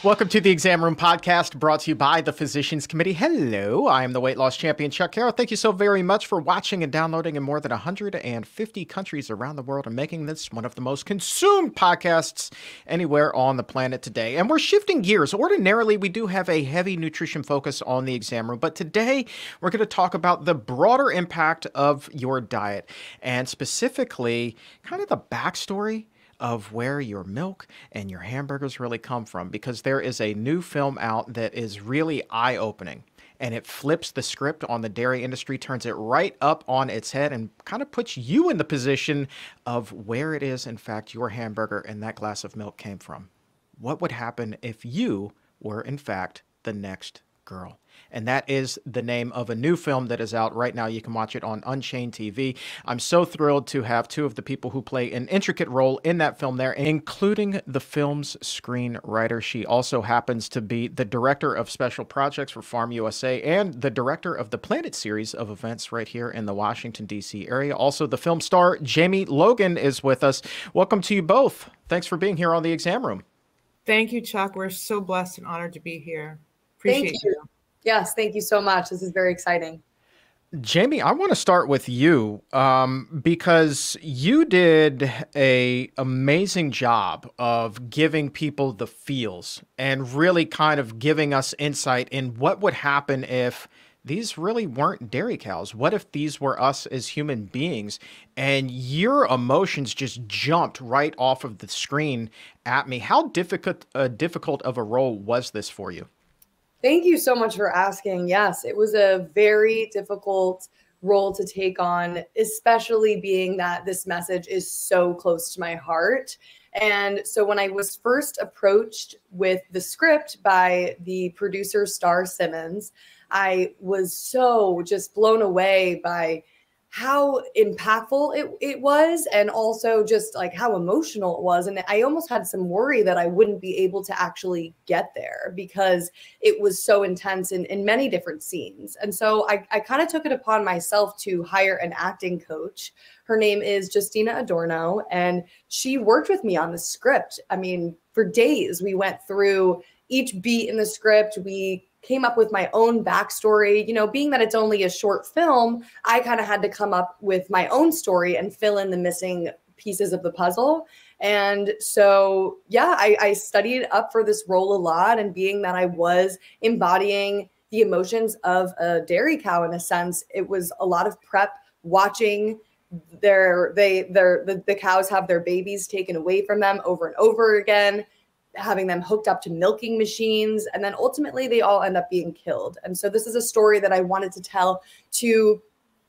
Welcome to the Exam Room Podcast, brought to you by the Physicians Committee. Hello, I am the weight loss champion, Chuck Carroll. Thank you so very much for watching and downloading in more than 150 countries around the world and making this one of the most consumed podcasts anywhere on the planet today. And we're shifting gears. Ordinarily, we do have a heavy nutrition focus on the Exam Room, but today we're going to talk about the broader impact of your diet and specifically kind of the backstory of where your milk and your hamburgers really come from, because there is a new film out that is really eye-opening, and it flips the script on the dairy industry, turns it right up on its head, and kind of puts you in the position of where it is, in fact, your hamburger and that glass of milk came from. What would happen if you were, in fact, the next girl? And that is the name of a new film that is out right now. You can watch it on Unchained TV. I'm so thrilled to have two of the people who play an intricate role in that film there, including the film's screenwriter. She also happens to be the director of special projects for Farm USA and the director of the Planet series of events right here in the Washington, D.C. area. Also, the film star Jamie Logan is with us. Welcome to you both. Thanks for being here on the Exam Room. Thank you, Chuck. We're so blessed and honored to be here. Appreciate you. Yes, thank you so much. This is very exciting. Jamie, I want to start with you because you did an amazing job of giving people the feels and really kind of giving us insight in what would happen if these really weren't dairy cows. What if these were us as human beings? And your emotions just jumped right off of the screen at me. How difficult of a role was this for you? Thank you so much for asking. Yes, it was a very difficult role to take on, especially being that this message is so close to my heart. And so when I was first approached with the script by the producer, Star Simmons, I was so just blown away by how impactful it was, and also just like how emotional it was. And I almost had some worry that I wouldn't be able to actually get there because it was so intense in many different scenes. And so I kind of took it upon myself to hire an acting coach. Her name is Justina Adorno, and she worked with me on the script. I mean, for days, we went through each beat in the script. We came up with my own backstory. You know, being that it's only a short film, I kind of had to come up with my own story and fill in the missing pieces of the puzzle. And so, yeah, I studied up for this role a lot. And being that I was embodying the emotions of a dairy cow in a sense, it was a lot of prep, watching the cows have their babies taken away from them over and over again, having them hooked up to milking machines, and then ultimately they all end up being killed. And so this is a story that I wanted to tell to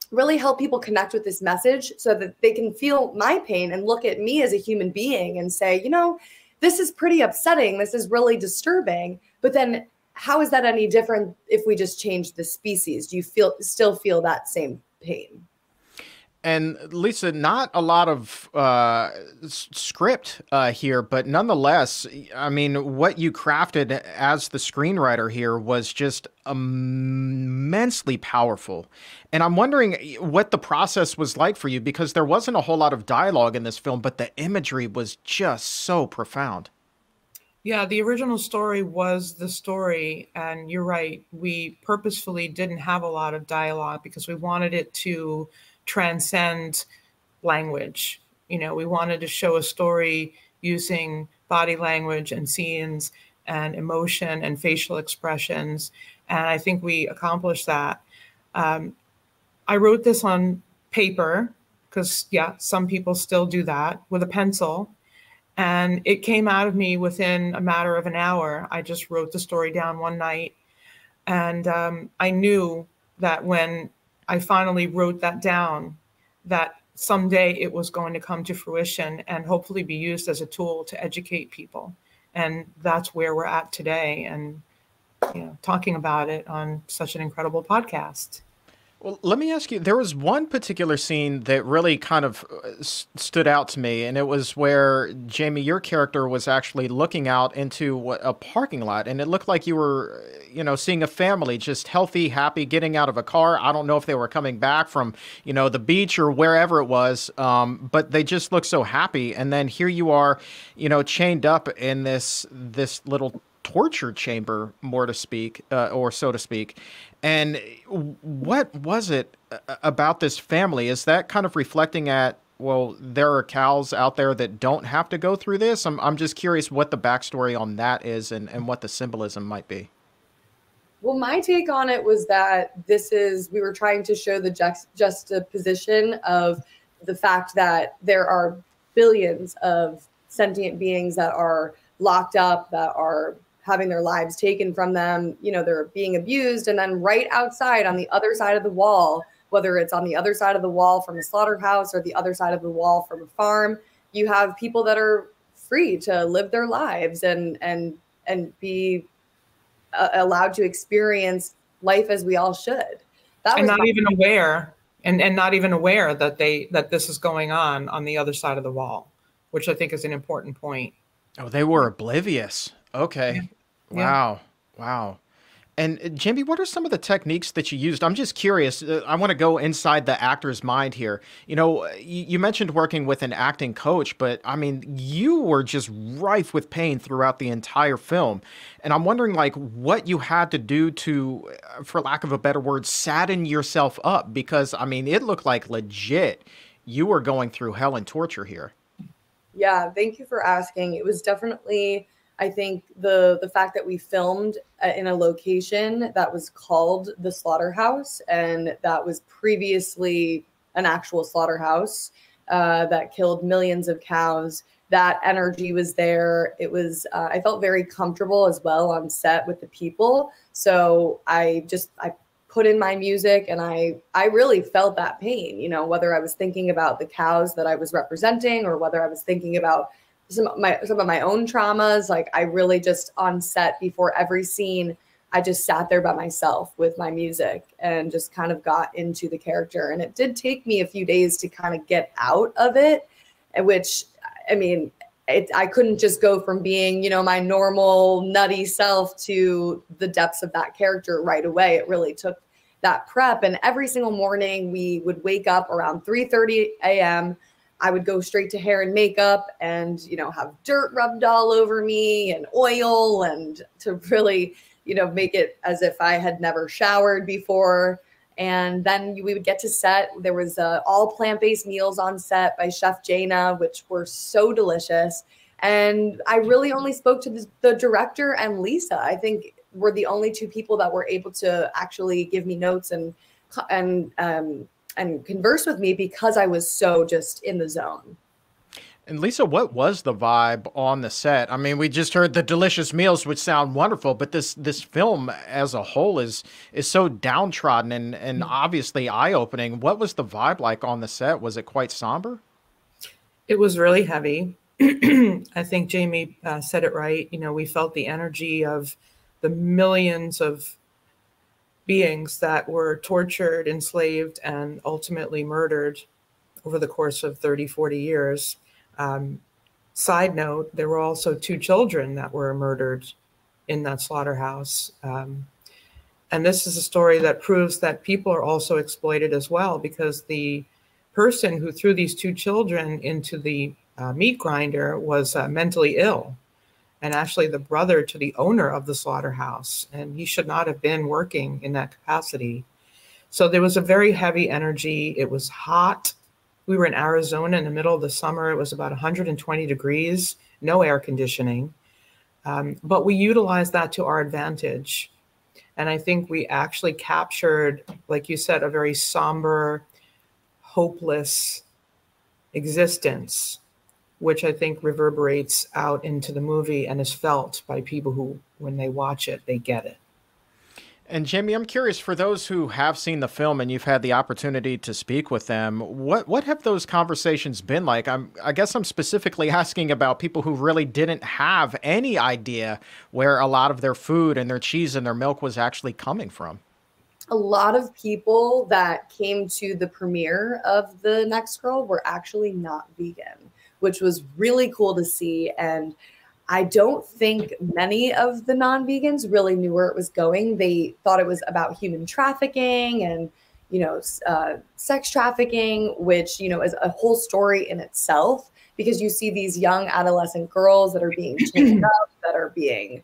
really help people connect with this message so that they can feel my pain and look at me as a human being and say, you know, this is pretty upsetting. This is really disturbing. But then how is that any different if we just change the species? Do you still feel that same pain? And Lisa, not a lot of script here, but nonetheless, I mean, what you crafted as the screenwriter here was just immensely powerful. And I'm wondering what the process was like for you, because there wasn't a whole lot of dialogue in this film, but the imagery was just so profound. Yeah, the original story was the story. And you're right. We purposefully didn't have a lot of dialogue because we wanted it to transcend language. You know, we wanted to show a story using body language and scenes and emotion and facial expressions. And I think we accomplished that. I wrote this on paper because, yeah, some people still do that with a pencil. And it came out of me within a matter of an hour. I just wrote the story down one night. And I knew that when I finally wrote that down, that someday it was going to come to fruition and hopefully be used as a tool to educate people. And that's where we're at today, and you know, talking about it on such an incredible podcast. Well, let me ask you, there was one particular scene that really kind of stood out to me, and it was where, Jamie, your character was actually looking out into a parking lot, and it looked like you were, you know, seeing a family just healthy, happy, getting out of a car. I don't know if they were coming back from, you know, the beach or wherever it was, but they just looked so happy. And then here you are, you know, chained up in this little torture chamber, more to speak, or so to speak. And what was it about this family? Is that kind of reflecting at, well, there are cows out there that don't have to go through this? I'm just curious what the backstory on that is and what the symbolism might be. Well, my take on it was that we were trying to show the juxtaposition of the fact that there are billions of sentient beings that are locked up, that are having their lives taken from them, they're being abused. And then right outside on the other side of the wall, whether it's on the other side of the wall from a slaughterhouse or the other side of the wall from a farm, you have people that are free to live their lives and be allowed to experience life as we all should. And not even aware, and not even aware that this is going on the other side of the wall, which I think is an important point. Oh, they were oblivious. Okay. Yeah. Wow. Yeah. Wow. And Jamie, what are some of the techniques that you used? I'm just curious. I want to go inside the actor's mind here. You mentioned working with an acting coach, but I mean, you were just rife with pain throughout the entire film. And I'm wondering, like, what you had to do to, for lack of a better word, sadden yourself up, because I mean, it looked like legit you were going through hell and torture here. Yeah, thank you for asking. It was definitely, I think, the fact that we filmed in a location that was called the slaughterhouse, and that was previously an actual slaughterhouse that killed millions of cows. That energy was there. It was, I felt very comfortable as well on set with the people. So I put in my music, and I really felt that pain, whether I was thinking about the cows that I was representing or whether I was thinking about some of my own traumas. Like, I really just on set before every scene, I just sat there by myself with my music and just kind of got into the character. And it did take me a few days to kind of get out of it, which, I mean, I couldn't just go from being, my normal nutty self to the depths of that character right away. It really took that prep. And every single morning we would wake up around 3:30 a.m. I would go straight to hair and makeup and, have dirt rubbed all over me and oil, and to really, make it as if I had never showered before. And then we would get to set. There was all plant-based meals on set by Chef Jaina, which were so delicious. And I really only spoke to the director and Lisa. I think we're the only two people that were able to actually give me notes and converse with me, because I was so just in the zone. And Lisa, what was the vibe on the set? I mean, we just heard the delicious meals, which sound wonderful, but this film as a whole is so downtrodden and obviously eye-opening. What was the vibe like on the set? Was it quite somber? It was really heavy. I think Jamie said it right. We felt the energy of the millions of beings that were tortured, enslaved, and ultimately murdered over the course of 30, 40 years. Side note, there were also 2 children that were murdered in that slaughterhouse. And this is a story that proves that people are also exploited as well, because the person who threw these 2 children into the meat grinder was mentally ill, and actually the brother to the owner of the slaughterhouse. And he should not have been working in that capacity. So there was a very heavy energy. It was hot. We were in Arizona in the middle of the summer. It was about 120 degrees, no air conditioning. But we utilized that to our advantage. And I think we actually captured, like you said, a very somber, hopeless existence, which I think reverberates out into the movie and is felt by people who, when they watch it, they get it. And Jamie, I'm curious, for those who have seen the film and you've had the opportunity to speak with them, what have those conversations been like? I guess I'm specifically asking about people who really didn't have any idea where a lot of their food and their cheese and their milk was actually coming from. A lot of people that came to the premiere of The Next Girl were actually not vegan, which was really cool to see. And I don't think many of the non-vegans really knew where it was going. They thought it was about human trafficking and, sex trafficking, which, is a whole story in itself, because you see these young adolescent girls that are being chained up, that are being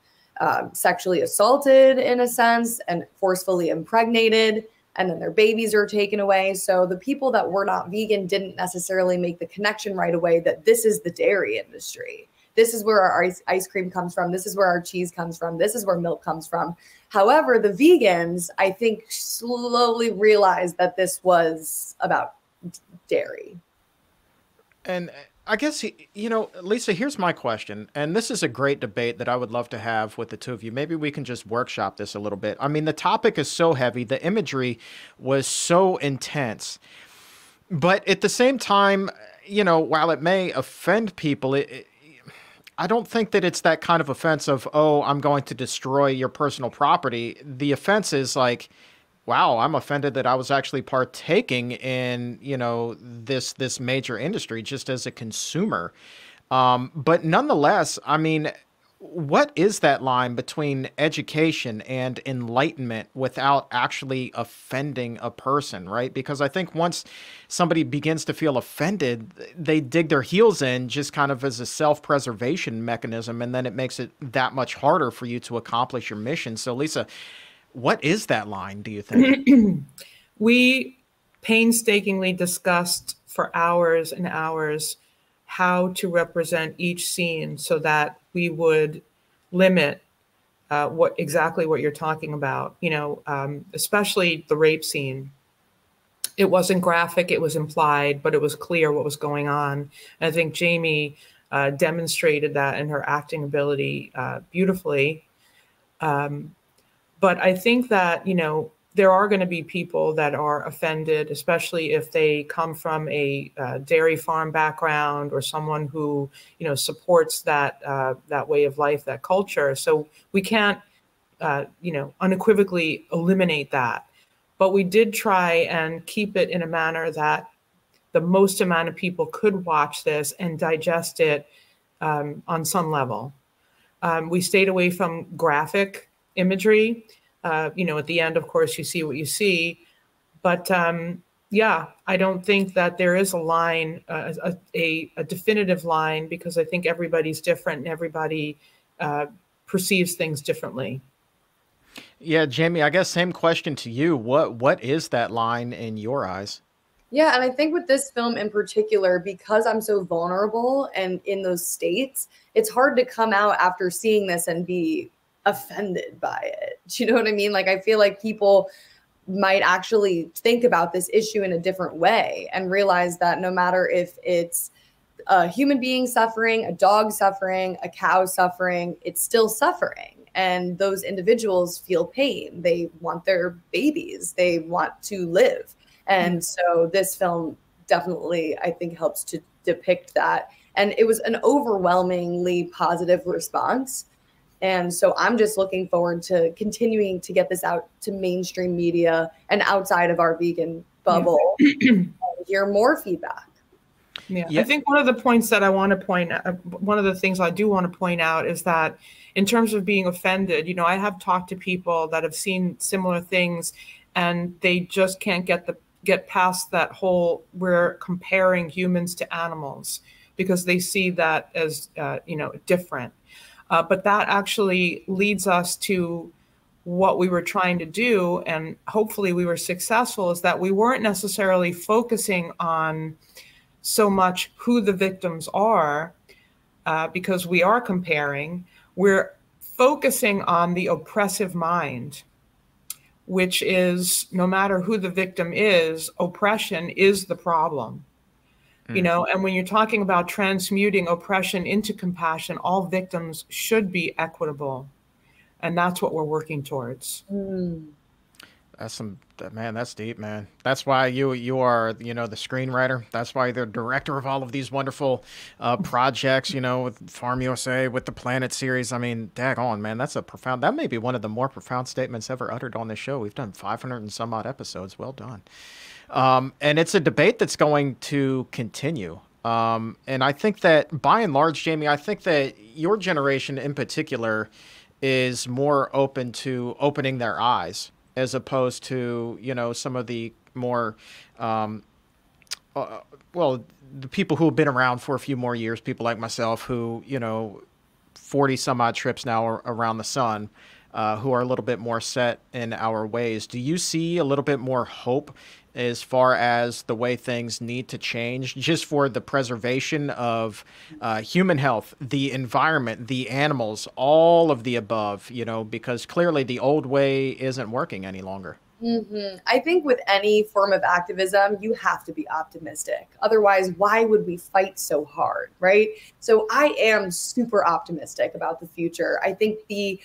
sexually assaulted in a sense and forcefully impregnated, and then their babies are taken away. So the people that were not vegan didn't necessarily make the connection right away that this is the dairy industry. This is where our ice cream comes from. This is where our cheese comes from. This is where milk comes from. However, the vegans, I think, slowly realized that this was about dairy. And I guess, you know, Lisa, here's my question. And this is a great debate that I would love to have with the two of you. Maybe we can just workshop this a little bit. I mean, the topic is so heavy. The imagery was so intense. But at the same time, you know, while it may offend people, I don't think that it's that kind of offense of, oh, I'm going to destroy your personal property. The offense is like, wow, I'm offended that I was actually partaking in, you know, this major industry just as a consumer. But nonetheless, I mean, what is that line between education and enlightenment without actually offending a person, right? Because I think once somebody begins to feel offended, they dig their heels in just kind of as a self-preservation mechanism, and then it makes it that much harder for you to accomplish your mission. So, Lisa, what is that line, do you think? We painstakingly discussed for hours and hours how to represent each scene so that we would limit exactly what you're talking about, you know, especially the rape scene. It wasn't graphic, it was implied, but it was clear what was going on. And I think Jamie demonstrated that in her acting ability beautifully. But I think that, you know, there are going to be people that are offended, especially if they come from a dairy farm background or someone who, you know, supports that that way of life, that culture. So we can't, you know, unequivocally eliminate that. But we did try and keep it in a manner that the most amount of people could watch this and digest it on some level. We stayed away from graphic imagery. You know, at the end, of course, you see what you see. But yeah, I don't think that there is a line, a definitive line, because I think everybody's different and everybody perceives things differently. Yeah, Jamie, I guess same question to you. What is that line in your eyes? Yeah, and I think with this film in particular, because I'm so vulnerable and in those states, it's hard to come out after seeing this and be offended by it. Do you know what I mean? Like, I feel like people might actually think about this issue in a different way and realize that no matter if it's a human being suffering, a dog suffering, a cow suffering, it's still suffering. And those individuals feel pain. They want their babies. They want to live. And so this film definitely, I think, helps to depict that. And it was an overwhelmingly positive response. And so I'm just looking forward to continuing to get this out to mainstream media and outside of our vegan bubble and hear more feedback. Yeah. I think one of the points that I want to point out, one of the things I do want to point out is that in terms of being offended, you know, I have talked to people that have seen similar things and they just can't get past that whole, we're comparing humans to animals because they see that as, you know, different. But that actually leads us to what we were trying to do, and hopefully we were successful, is that we weren't necessarily focusing on so much who the victims are, because we are comparing. We're focusing on the oppressive mind, which is no matter who the victim is, oppression is the problem. You know, and when you're talking about transmuting oppression into compassion, all victims should be equitable. And that's what we're working towards. That's deep, man. That's why you are, you know, the screenwriter. That's why you're the director of all of these wonderful projects, you know, with Farm USA, with the Planet series. I mean, daggone, man, that may be one of the more profound statements ever uttered on this show. We've done 500 and some odd episodes. Well done. And it's a debate that's going to continue. And I think that by and large, Jamie, I think that your generation in particular is more open to opening their eyes as opposed to, you know, some of the more, well, the people who have been around for a few more years, people like myself who, you know, 40 some odd trips now around the sun, who are a little bit more set in our ways. Do you see a little bit more hope as far as the way things need to change just for the preservation of human health, the environment, the animals, all of the above, you know, because clearly the old way isn't working any longer? I think with any form of activism, you have to be optimistic. Otherwise, why would we fight so hard, right? So I am super optimistic about the future. I think the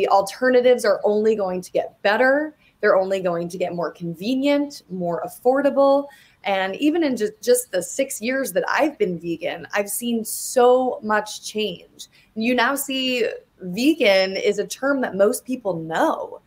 alternatives are only going to get better. They're only going to get more convenient, more affordable. And even in just the 6 years that I've been vegan, I've seen so much change. You now see vegan is a term that most people know.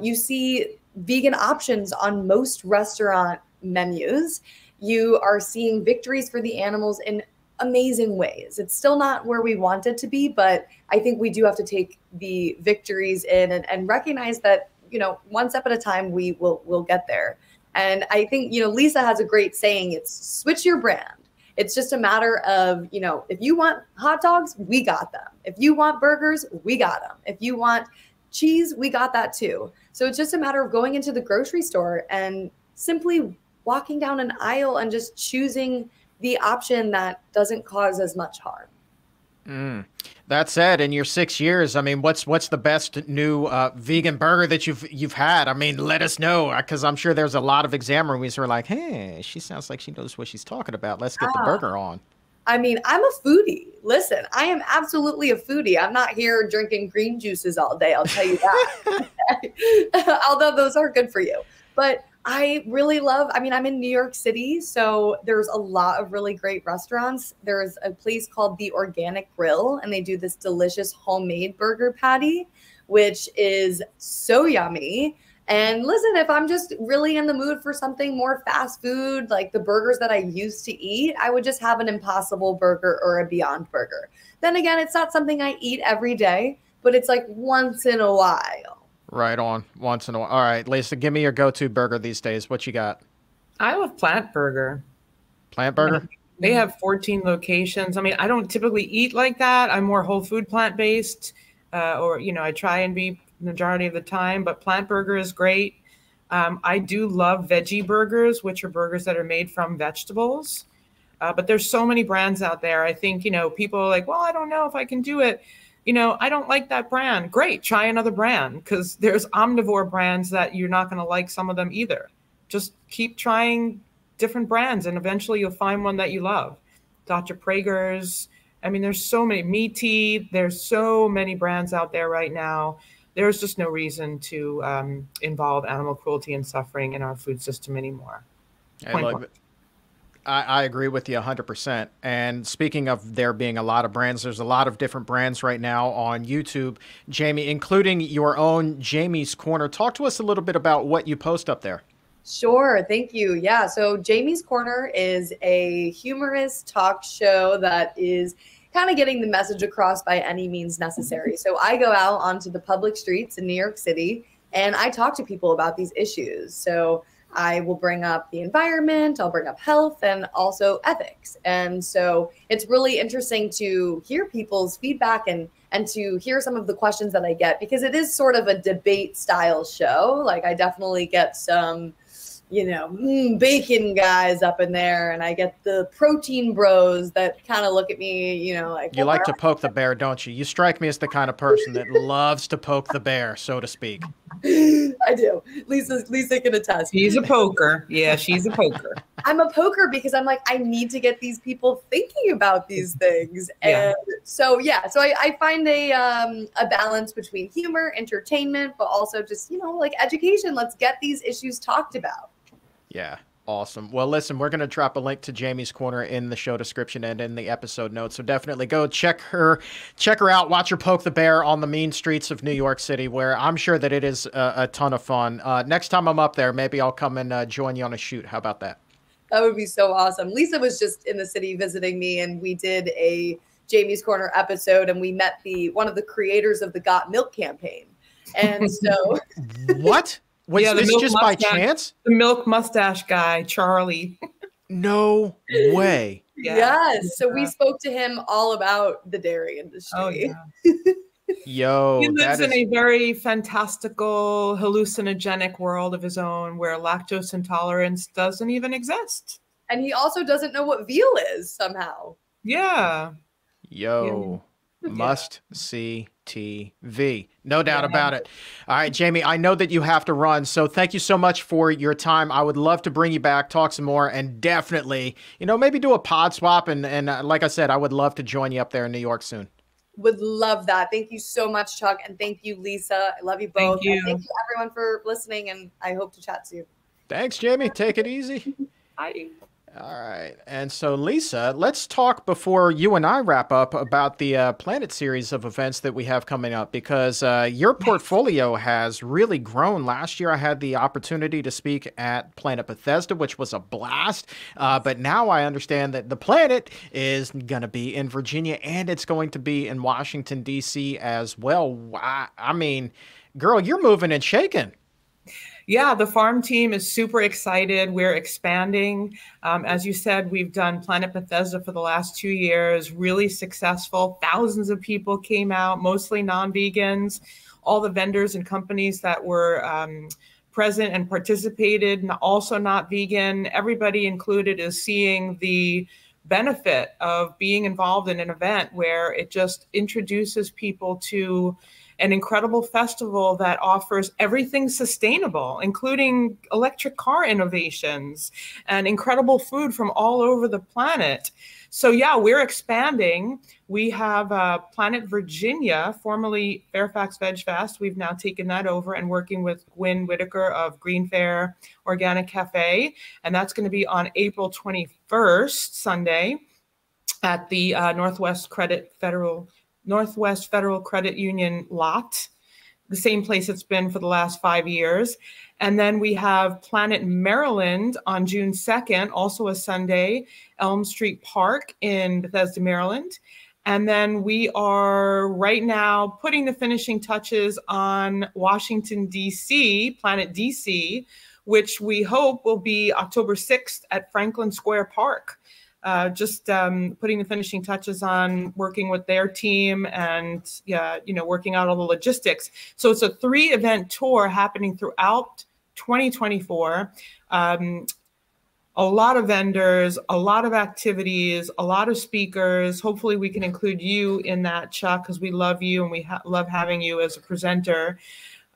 You see vegan options on most restaurant menus. You are seeing victories for the animals in amazing ways. It's still not where we want it to be, but I think we do have to take the victories in and recognize that, you know, one step at a time, we'll get there. And I think, you know, Lisa has a great saying, it's switch your brand. It's just a matter of, you know, if you want hot dogs, we got them. If you want burgers, we got them. If you want cheese, we got that too. So it's just a matter of going into the grocery store and simply walking down an aisle and just choosing the option that doesn't cause as much harm. That said, in your 6 years, I mean, what's the best new vegan burger that you've had? I mean, let us know, because I'm sure there's a lot of exam roomies who are like, hey, she sounds like she knows what she's talking about. Let's get the burger on. I mean, I'm a foodie. Listen, I am absolutely a foodie. I'm not here drinking green juices all day, I'll tell you that. Although those are good for you. But I really love, I mean, I'm in New York City, so there's a lot of really great restaurants. There's a place called The Organic Grill, and they do this delicious homemade burger patty, which is so yummy. And listen, if I'm just really in the mood for something more fast food, like the burgers that I used to eat, I would just have an Impossible Burger or a Beyond Burger. Then again, it's not something I eat every day, but it's like once in a while. Right on. Once in a while. All right, Lisa, give me your go-to burger these days. What you got? I love Plant Burger. Plant Burger? They have 14 locations. I mean, I don't typically eat like that. I'm more whole food plant-based, or, you know, I try and be the majority of the time, but Plant Burger is great. I do love veggie burgers, which are burgers that are made from vegetables. But there's so many brands out there. I think, you know, people are like, well, I don't know if I can do it. You know, I don't like that brand. Great, try another brand, because there's omnivore brands that you're not going to like some of them either. Just keep trying different brands, and eventually you'll find one that you love. Dr. Prager's. I mean, there's so many. Meaty. There's so many brands out there right now. There's just no reason to involve animal cruelty and suffering in our food system anymore. I agree with you 100%. And speaking of there being a lot of brands, there's a lot of different brands right now on YouTube, Jamie, including your own Jamie's Corner. Talk to us a little bit about what you post up there. Sure. Thank you. Yeah. So Jamie's Corner is a humorous talk show that is kind of getting the message across by any means necessary. So I go out onto the public streets in New York City and I talk to people about these issues. So I will bring up the environment, I'll bring up health, and also ethics. And so it's really interesting to hear people's feedback and to hear some of the questions that I get, because it is sort of a debate style show. Like I definitely get some, you know, bacon guys up in there, and I get the protein bros that kind of look at me, you know, like, you like to poke the bear, don't you? You strike me as the kind of person that loves to poke the bear, so to speak. I do. Lisa can attest. She's a poker. Yeah, she's a poker. I'm a poker because I'm like, I need to get these people thinking about these things. And so I find a balance between humor, entertainment, but also just, you know, like education. Let's get these issues talked about. Yeah. Awesome. Well, listen, we're going to drop a link to Jamie's Corner in the show description and in the episode notes. So definitely go check her out. Watch her poke the bear on the mean streets of New York City, where I'm sure that it is a ton of fun. Next time I'm up there, maybe I'll come and join you on a shoot. How about that? That would be so awesome. Lisa was just in the city visiting me, and we did a Jamie's Corner episode, and we met one of the creators of the Got Milk campaign. And so what? Was this just by chance? The milk mustache guy, Charlie. No way. Yeah. Yes. So we spoke to him all about the dairy industry. Oh, yeah. Yo, he lives in a very fantastical, hallucinogenic world of his own where lactose intolerance doesn't even exist. And he also doesn't know what veal is somehow. Yeah. Yo, must see TV. No doubt about it. All right, Jamie, I know that you have to run, so thank you so much for your time. I would love to bring you back, talk some more, and definitely, maybe do a pod swap. And like I said, I would love to join you up there in New York soon. Would love that. Thank you so much, Chuck. And thank you, Lisa. I love you both. Thank you. And thank you, everyone, for listening. And I hope to chat soon. Thanks, Jamie. Take it easy. Bye. All right. And so, Lisa, let's talk before you and I wrap up about the Planet series of events that we have coming up, because your portfolio has really grown. Last year, I had the opportunity to speak at Planet Bethesda, which was a blast. But now I understand that the Planet is going to be in Virginia and it's going to be in Washington, D.C. as well. I mean, girl, you're moving and shaking. Yeah, the farm team is super excited. We're expanding. As you said, we've done Planet Bethesda for the last 2 years, really successful. Thousands of people came out, mostly non-vegans. All the vendors and companies that were present and participated, also not vegan. Everybody included is seeing the benefit of being involved in an event where it just introduces people to an incredible festival that offers everything sustainable, including electric car innovations and incredible food from all over the planet. So yeah, we're expanding. We have Planet Virginia, formerly Fairfax Veg Fest. We've now taken that over and working with Gwyn Whitaker of Green Fair Organic Cafe. And that's going to be on April 21st, Sunday, at the Northwest Federal Credit Union lot, the same place it's been for the last 5 years. And then we have Planet Maryland on June 2nd, also a Sunday, Elm Street Park in Bethesda, Maryland. And then we are right now putting the finishing touches on Washington, D.C., Planet D.C., which we hope will be October 6th at Franklin Square Park. Just putting the finishing touches on working with their team and, working out all the logistics. So it's a 3-event tour happening throughout 2024. A lot of vendors, a lot of activities, a lot of speakers. Hopefully we can include you in that, Chuck, because we love you and we love having you as a presenter.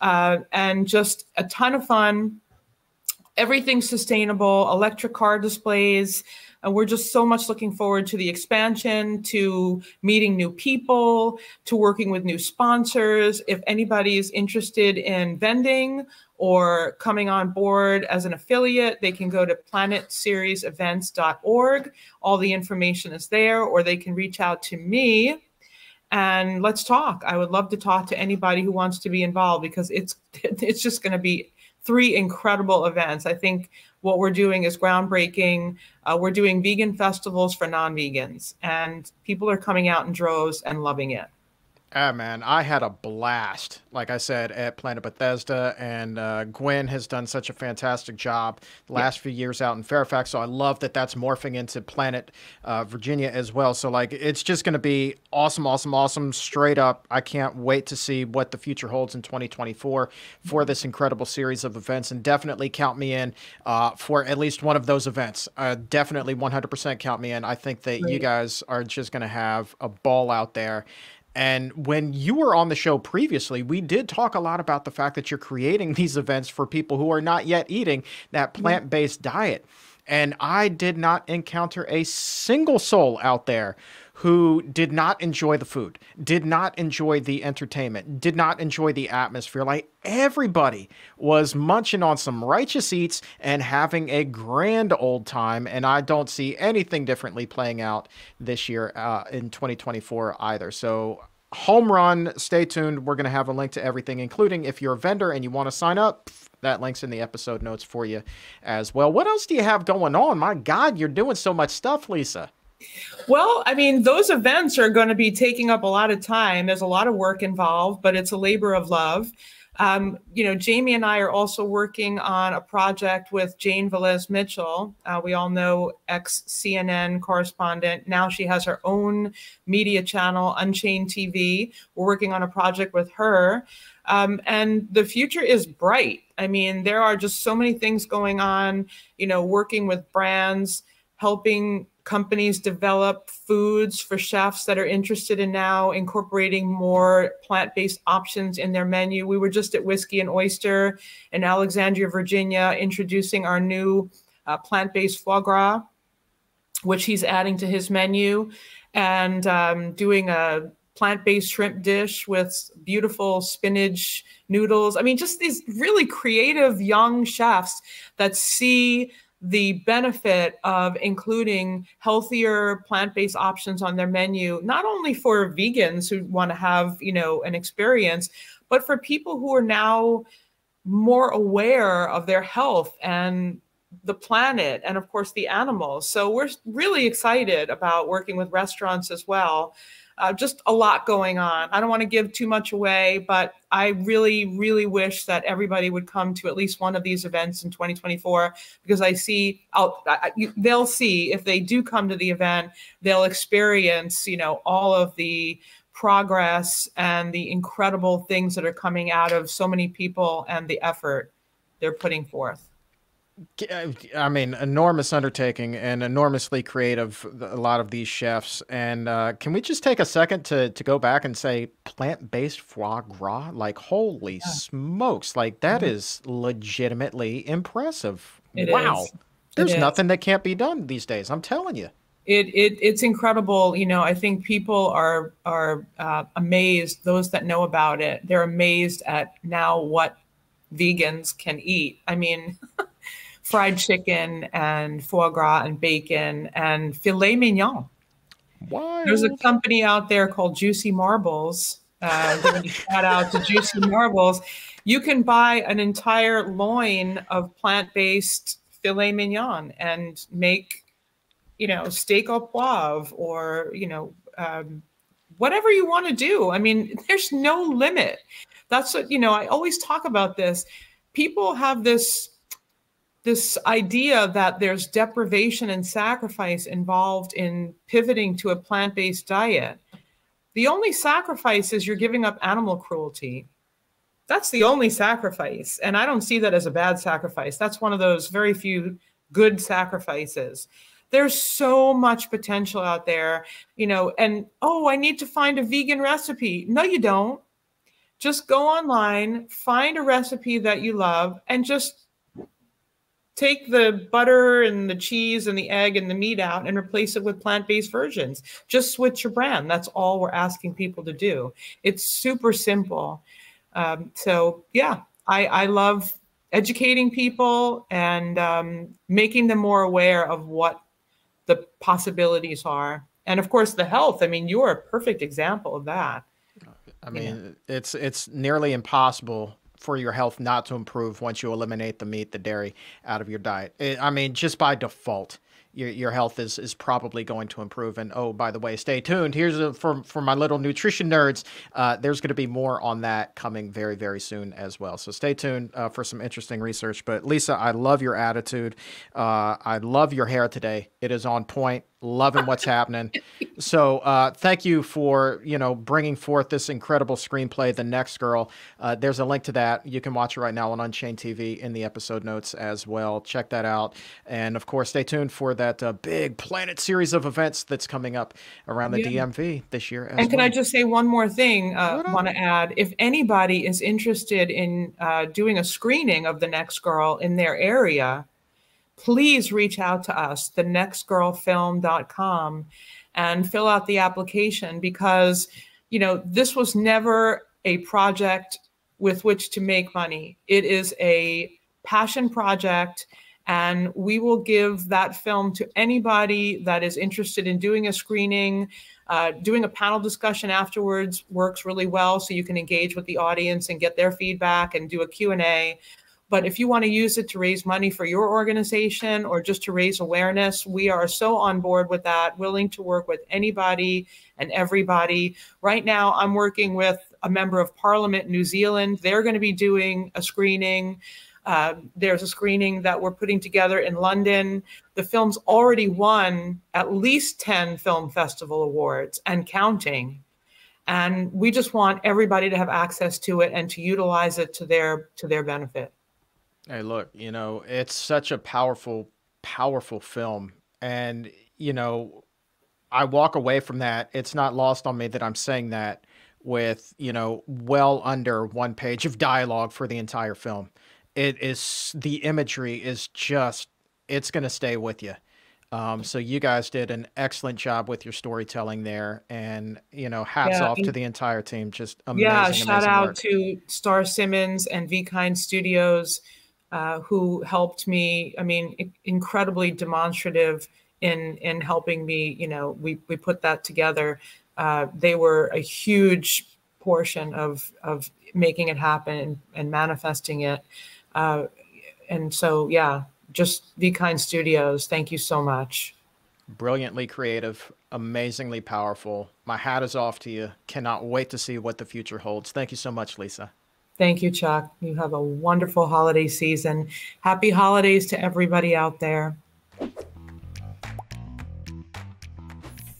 And just a ton of fun. Everything sustainable, electric car displays. And we're just so much looking forward to the expansion, to meeting new people, to working with new sponsors. If anybody is interested in vending or coming on board as an affiliate, they can go to planetseriesevents.org. All the information is there, or they can reach out to me and let's talk. I would love to talk to anybody who wants to be involved, because it's just going to be 3 incredible events. I think what we're doing is groundbreaking. We're doing vegan festivals for non-vegans, and people are coming out in droves and loving it. Man, I had a blast, like I said, at Planet Bethesda, and Gwyn has done such a fantastic job the last few years out in Fairfax, so I love that that's morphing into Planet Virginia as well. So, it's just going to be awesome, awesome, awesome, straight up. I can't wait to see what the future holds in 2024 for this incredible series of events, and definitely count me in for at least one of those events. Definitely 100% count me in. I think that you guys are just going to have a ball out there. And when you were on the show previously, we did talk a lot about the fact that you're creating these events for people who are not yet eating that plant-based diet. And I did not encounter a single soul out there who did not enjoy the food, did not enjoy the entertainment, did not enjoy the atmosphere. Like, everybody was munching on some righteous eats and having a grand old time. And I don't see anything differently playing out this year in 2024 either. So home run, stay tuned. We're going to have a link to everything, including if you're a vendor and you want to sign up, that link's in the episode notes for you as well. What else do you have going on? My God, you're doing so much stuff, Lisa. Well, I mean, those events are going to be taking up a lot of time. There's a lot of work involved, but it's a labor of love. Jamie and I are also working on a project with Jane Velez Mitchell. We all know ex-CNN correspondent. Now she has her own media channel, Unchained TV. We're working on a project with her. And the future is bright. I mean, there are just so many things going on, working with brands, helping companies develop foods for chefs that are interested in now incorporating more plant-based options in their menu. We were just at Whiskey and Oyster in Alexandria, Virginia, introducing our new plant-based foie gras, which he's adding to his menu, and doing a plant-based shrimp dish with beautiful spinach noodles. I mean, just these really creative young chefs that see the benefit of including healthier plant-based options on their menu, not only for vegans who want to have, an experience, but for people who are now more aware of their health and the planet and, of course, the animals. So we're really excited about working with restaurants as well. Just a lot going on. I don't want to give too much away, but I really, really wish that everybody would come to at least one of these events in 2024, because I see they'll see, if they do come to the event, they'll experience, all of the progress and the incredible things that are coming out of so many people and the effort they're putting forth. I mean, enormous undertaking and enormously creative, a lot of these chefs. And can we just take a second to go back and say plant-based foie gras? Like, holy smokes, like that is legitimately impressive. Wow. There's nothing that can't be done these days, I'm telling you. It's incredible. I think people are amazed, those that know about it. They're amazed at now what vegans can eat. I mean, fried chicken and foie gras and bacon and filet mignon. Wow. There's a company out there called Juicy Marbles. Giving a shout out to Juicy Marbles. You can buy an entire loin of plant-based filet mignon and make, steak au poivre or, whatever you want to do. I mean, there's no limit. That's what, I always talk about this. People have this idea that there's deprivation and sacrifice involved in pivoting to a plant-based diet. The only sacrifice is you're giving up animal cruelty. That's the only sacrifice. And I don't see that as a bad sacrifice. That's one of those very few good sacrifices. There's so much potential out there, and, I need to find a vegan recipe. No, you don't. Just go online, find a recipe that you love, and just take the butter and the cheese and the egg and the meat out and replace it with plant-based versions. Just switch your brand. That's all we're asking people to do. It's super simple. So yeah, I love educating people and making them more aware of what the possibilities are. And of course, the health. I mean, you're a perfect example of that. I mean, it's nearly impossible for your health not to improve once you eliminate the meat, the dairy out of your diet. I mean, just by default, your health is probably going to improve. And oh, by the way, stay tuned. Here's for my little nutrition nerds. There's going to be more on that coming very, very soon as well. So stay tuned for some interesting research. But Lisa, I love your attitude. I love your hair today. It is on point. Loving what's happening. So thank you for, bringing forth this incredible screenplay, The Next Girl. There's a link to that. You can watch it right now on Unchained TV in the episode notes as well. Check that out. And of course, stay tuned for that big Planet series of events that's coming up around the DMV this year. And can I just say one more thing I want to add? If anybody is interested in doing a screening of The Next Girl in their area, please reach out to us, thenextgirlfilm.com, and fill out the application, because, this was never a project with which to make money. It is a passion project, and we will give that film to anybody that is interested in doing a screening. Doing a panel discussion afterwards works really well, so you can engage with the audience and get their feedback and do a Q&A. But if you want to use it to raise money for your organization or just to raise awareness, we are so on board with that, willing to work with anybody and everybody. Right now, I'm working with a member of Parliament, New Zealand. They're going to be doing a screening. There's a screening that we're putting together in London. The film's already won at least 10 film festival awards and counting. And we just want everybody to have access to it and to utilize it to their benefit. Hey, look, you know, it's such a powerful, powerful film. And, you know, I walk away from that. It's not lost on me that I'm saying that with, you know, well under 1 page of dialogue for the entire film. It is, the imagery is just, it's going to stay with you. So you guys did an excellent job with your storytelling there, and, you know, hats off to the entire team. Just amazing, shout out to Star Simmons and V Kind Studios, who helped me. I mean, incredibly demonstrative in helping me. You know, we put that together. They were a huge portion of making it happen and manifesting it. And so, yeah. Just V Kind Studios, thank you so much. Brilliantly creative, amazingly powerful. My hat is off to you. Cannot wait to see what the future holds. Thank you so much, Lisa. Thank you, Chuck. You have a wonderful holiday season. Happy holidays to everybody out there.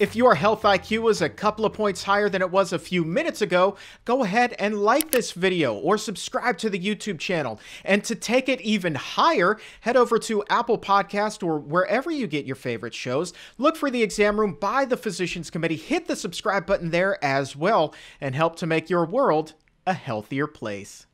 If your health IQ is a couple of points higher than it was a few minutes ago, go ahead and like this video or subscribe to the YouTube channel. And to take it even higher, head over to Apple Podcast or wherever you get your favorite shows. Look for The Exam Room by the Physicians Committee. Hit the subscribe button there as well and help to make your world a healthier place.